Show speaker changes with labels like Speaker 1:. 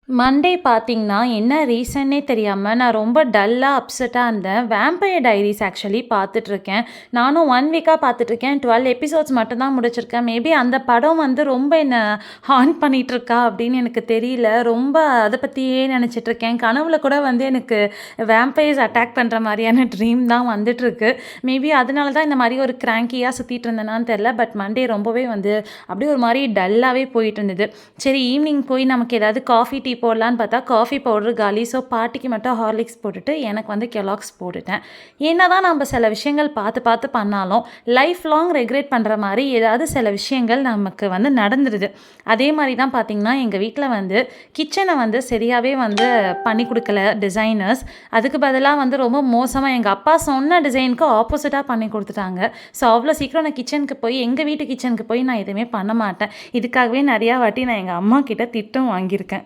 Speaker 1: Monday பார்த்தீங்கன்னா, என்ன ரீசன்னே தெரியாம நான் ரொம்ப டல்லா, அப்செட்டா இருந்தேன். வேம்பயர் டைரீஸ் ஆக்சுவலி பார்த்துட்ருக்கேன். நானும் 1 வீக்கா பார்த்துட்ருக்கேன். 12 எபிசோட்ஸ் மட்டும் தான் முடிச்சிருக்கேன். மேபி அந்த படம் வந்து ரொம்ப என்ன ஹாண்ட் பண்ணிட்டுருக்கா அப்படின்னு எனக்கு தெரியல. ரொம்ப அத பத்தியே நெனச்சிட்ருக்கேன். கனவுல கூட வந்து எனக்கு வேம்பயர்ஸ் அட்டாக் பண்ற மாரியான ட்ரீம் தான் வந்துட்டுருக்கு. மேபி அதனால தான் இந்த மாரி ஒரு கிராங்கியா சுத்திட்டு இருந்தேனான்னு தெரியல. பட் மண்டே ரொம்பவே வந்து அப்படியே ஒரு மாரி டல்லாவே போயிட்டுருந்தது. சரி ஈவினிங் போய் நமக்கு ஏதாவது காஃபி, டீ போடலான்னு பார்த்தா, காஃபி பவுடர் காலி. ஸோ பாட்டிக்கு மட்டும் ஹார்லிக்ஸ் போட்டுட்டு, எனக்கு வந்து கெல்லாக்ஸ் போட்டுட்டேன். என்னதான் நம்ம சில விஷயங்கள் பார்த்து பார்த்து பண்ணாலும், லைஃப் லாங் ரெக்ரெட் பண்ற மாரி ஏதாவது சில விஷயங்கள் நமக்கு வந்து நடந்துருது. அதே மாரி தான் பார்த்தீங்கன்னா, எங்க வீட்ல வந்து கிச்சன வந்து சரியாவே வந்து பண்ணி குடுக்கல டிசைனர்ஸ். அதுக்கு பதிலா வந்து ரொம்ப மோசமா எங்க அப்பா சொன்ன டிசைனுக்கு ஆப்போசிட்டா பண்ணி குடுத்துட்டாங்க. ஸோ அவ்வளோ சீக்கிரம் நான் கிச்சனுக்கு போய் எங்க வீட்டு கிச்சனுக்கு போய் நான் எதுவுமே பண்ண மாட்டேன். இதுக்காகவே நெறையா வாட்டி நான் எங்க அம்மாகிட்ட திட்டும் வாங்கியிருக்கேன்.